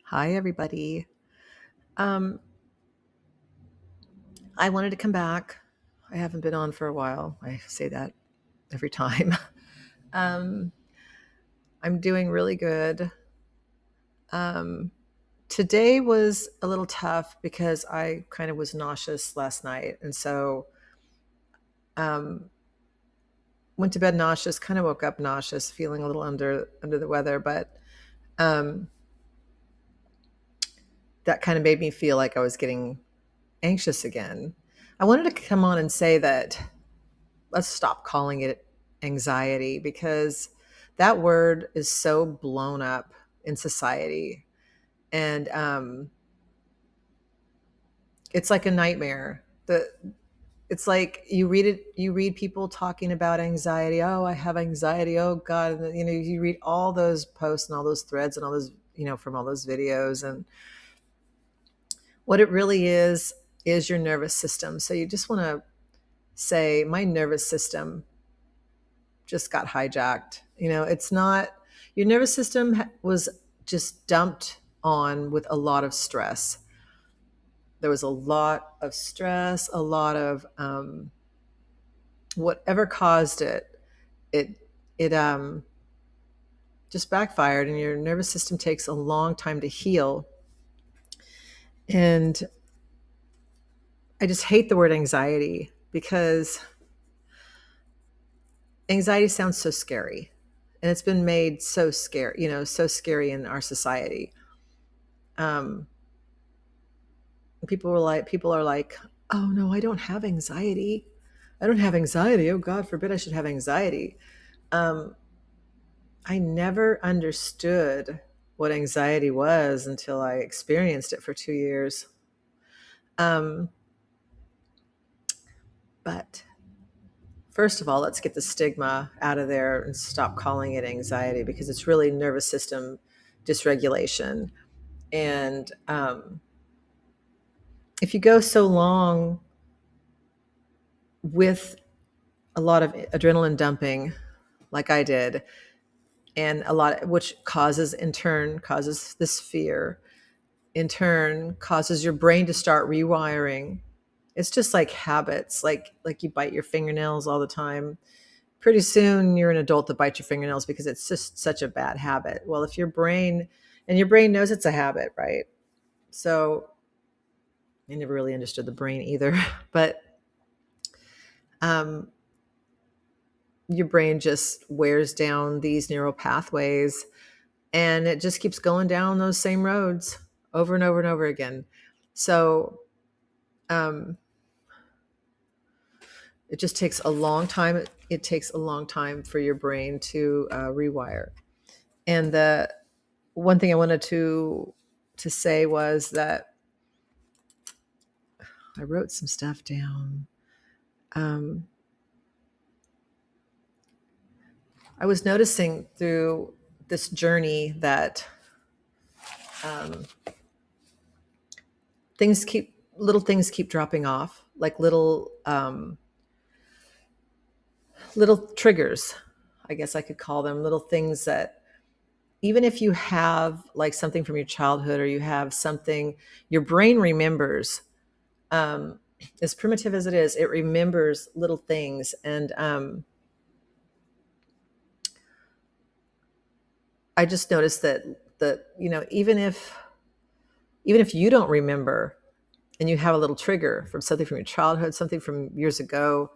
Hi, everybody. Um, I wanted to come back. I haven't been on for a while. I say that every time. um, I'm doing really good. Um, Today was a little tough because I kind of was nauseous last night. And so um, went to bed nauseous, kind of woke up nauseous, feeling a little under the weather. But um, that kind of made me feel like I was getting anxious again. I wanted to come on and say that let's stop calling it anxiety because that word is so blown up in society, and it's like a nightmare. It's like you read people talking about anxiety. Oh, I have anxiety. Oh God. And then, you read all those posts and all those threads and all those, from all those videos. And what it really is your nervous system. So you just want to say, my nervous system just got hijacked. It's not, your nervous system was just dumped on with a lot of stress. There was a lot of stress, a lot of whatever caused it. It just backfired, and your nervous system takes a long time to heal. And I just hate the word anxiety because anxiety sounds so scary, and it's been made so scary, so scary in our society. Um, people are like, oh no, I don't have anxiety. I don't have anxiety. Oh, God forbid I should have anxiety. um, I never understood what anxiety was until I experienced it for 2 years. um, but first of all, let's get the stigma out of there and stop calling it anxiety, because it's really nervous system dysregulation. And if you go so long with a lot of adrenaline dumping like I did, and a lot, which in turn causes this fear, in turn causes your brain to start rewiring. It's just like habits, like you bite your fingernails all the time. Pretty soon you're an adult that bites your fingernails because it's just such a bad habit. Well, if your brain knows it's a habit, right? So I never really understood the brain either. But um, your brain just wears down these neural pathways, and it just keeps going down those same roads over and over and over again. So um, it just takes a long time. It takes a long time for your brain to rewire. And the one thing I wanted to say was that I wrote some stuff down. Um, I was noticing through this journey that um, little things keep dropping off, like little triggers, I guess I could call them, little things that even if you have like something from your childhood, or you have something, your brain remembers. Um, as primitive as it is, it remembers little things. And I just noticed that even if you don't remember, and you have a little trigger from something from your childhood, something from years ago,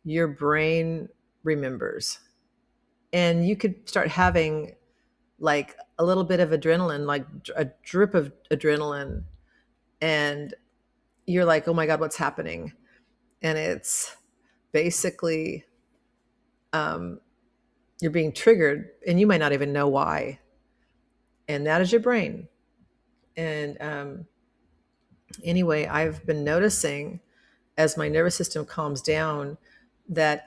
your brain remembers. And you could start having like a little bit of adrenaline, like a drip of adrenaline, and you're like, oh my God, what's happening? And it's basically um, you're being triggered, and you might not even know why. And that is your brain. And anyway, I've been noticing as my nervous system calms down that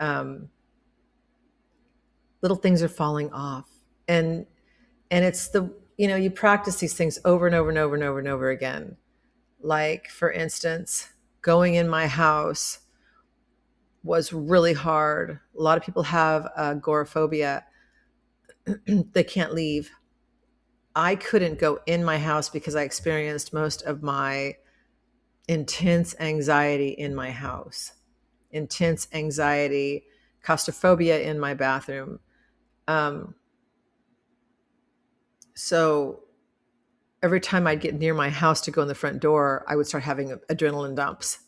little things are falling off. And it's you practice these things over and over and over and over and over again. Like, for instance, going in my house was really hard. A lot of people have agoraphobia. They can't leave. I couldn't go in my house because I experienced most of my intense anxiety in my house, intense anxiety, claustrophobia in my bathroom. Um, so every time I'd get near my house to go in the front door, I would start having adrenaline dumps.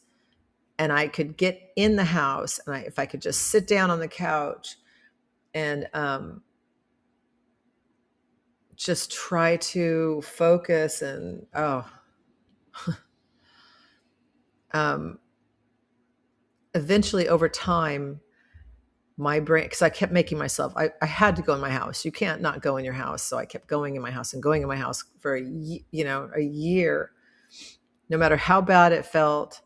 And I could get in the house, and if I could just sit down on the couch and just try to focus, and um, eventually over time, my brain, because I kept making myself, I had to go in my house. You can't not go in your house. So I kept going in my house and going in my house for a year, no matter how bad it felt,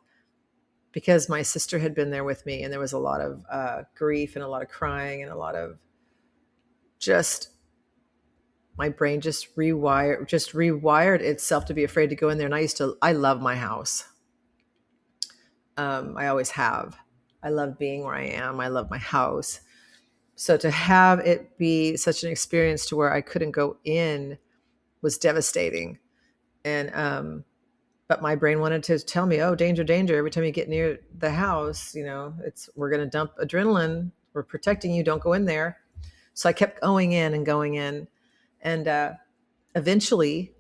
because my sister had been there with me, and there was a lot of grief and a lot of crying and a lot of just, my brain just rewired itself to be afraid to go in there. And I love my house. I always have. I love being where I am. I love my house. So to have it be such an experience to where I couldn't go in was devastating. And but my brain wanted to tell me, "Oh, danger, danger! Every time you get near the house, we're going to dump adrenaline. We're protecting you. Don't go in there." So I kept going in and going in, and eventually,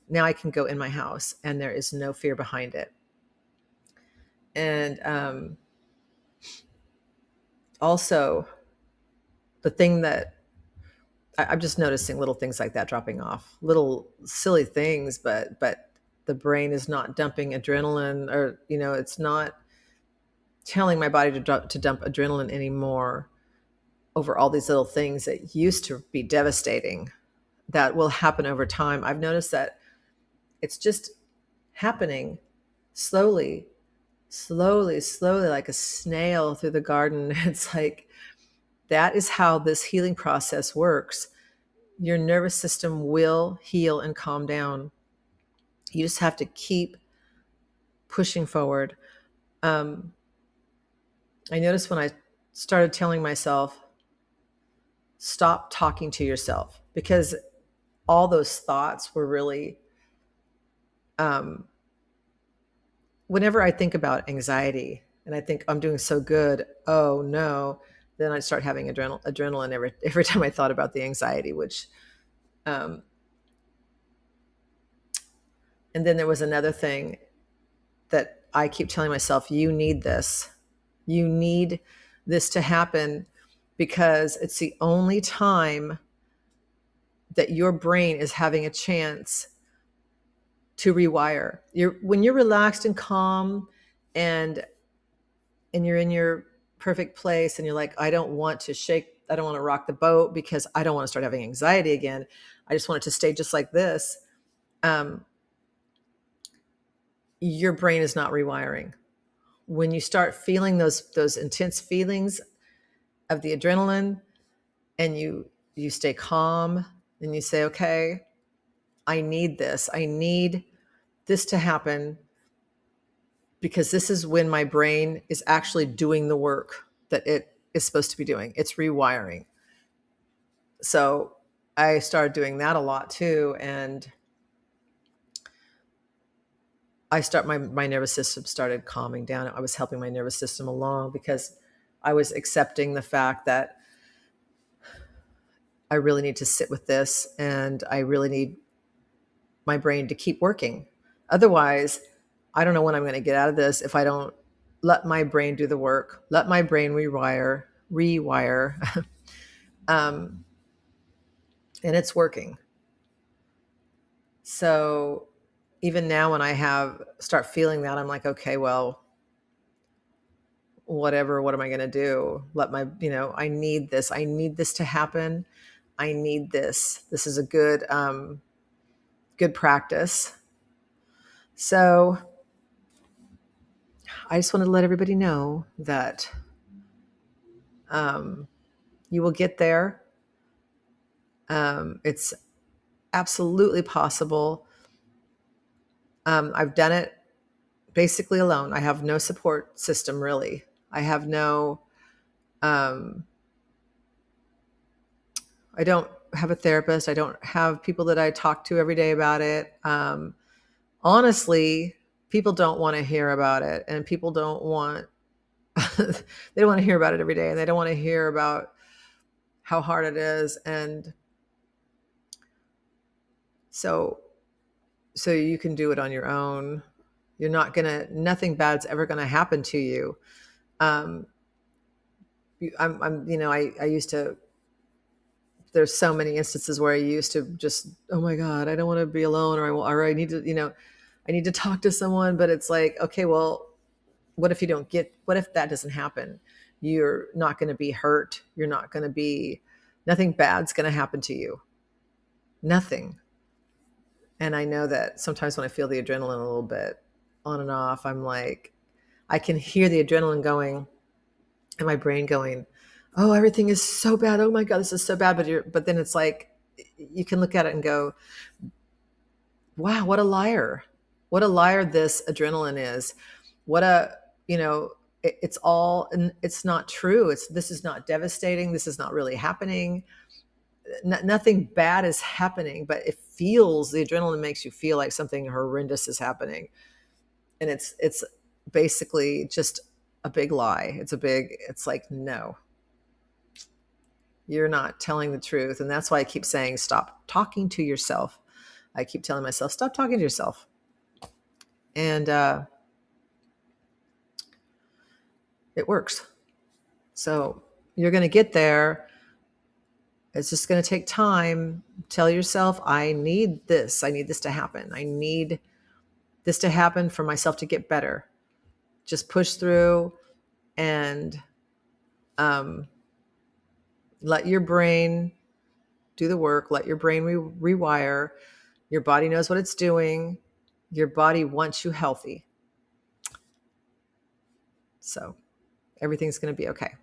now I can go in my house, and there is no fear behind it. And also, the thing that I'm just noticing, little things like that dropping off, little silly things, but the brain is not dumping adrenaline, or it's not telling my body to dump adrenaline anymore over all these little things that used to be devastating, that will happen over time. I've noticed that it's just happening slowly, slowly, slowly, like a snail through the garden. It's like, that is how this healing process works. Your nervous system will heal and calm down. You just have to keep pushing forward. I noticed when I started telling myself, stop talking to yourself, because all those thoughts were really, whenever I think about anxiety and I think I'm doing so good, oh no, then I start having adrenaline every time I thought about the anxiety, which, and then there was another thing that I keep telling myself, you need this. You need this to happen, because it's the only time that your brain is having a chance to rewire. When you're relaxed and calm, and you're in your perfect place, and you're like, I don't want to rock the boat, because I don't want to start having anxiety again. I just want it to stay just like this. Your brain is not rewiring. When you start feeling those intense feelings of the adrenaline, and you stay calm, and you say, okay, I need this to happen, because this is when my brain is actually doing the work that it is supposed to be doing. It's rewiring. So I started doing that a lot too. And my nervous system started calming down. I was helping my nervous system along, because I was accepting the fact that I really need to sit with this, and I really need my brain to keep working. Otherwise, I don't know when I'm going to get out of this if I don't let my brain do the work, let my brain rewire. And it's working. So even now, when I start feeling that, I'm like, okay, well, whatever, what am I going to do? I need this. I need this to happen. I need this. This is a good practice. So I just wanted to let everybody know that you will get there. It's absolutely possible. I've done it basically alone. I have no support system, really. I have no, I don't, have a therapist. I don't have people that I talk to every day about it. Honestly, people don't want to hear about it, and people don't want they don't want to hear about it every day, and they don't want to hear about how hard it is. And so you can do it on your own. You're not gonna, nothing bad's ever gonna happen to you. um I used to, there's so many instances where I used to just, oh my God, I don't want to be alone, or I need to, I need to talk to someone. But it's like, okay, well, what if you don't get, what if that doesn't happen? You're not going to be hurt. You're not going to be, nothing bad's going to happen to you. Nothing. And I know that sometimes when I feel the adrenaline a little bit on and off, I'm like, I can hear the adrenaline going and my brain going, oh, everything is so bad. Oh my God, this is so bad. But then it's like, you can look at it and go, wow, what a liar. What a liar this adrenaline is. What a, it's all, and it's not true. This is not devastating. This is not really happening. Nothing bad is happening, but it feels, the adrenaline makes you feel like something horrendous is happening. And it's basically just a big lie. It's like, no, you're not telling the truth. And that's why I keep saying, stop talking to yourself. I keep telling myself, stop talking to yourself. And it works. So you're going to get there. It's just going to take time. Tell yourself, I need this. I need this to happen. I need this to happen for myself to get better. Just push through and let your brain do the work. Let your brain rewire. Your body knows what it's doing. Your body wants you healthy. So everything's going to be okay.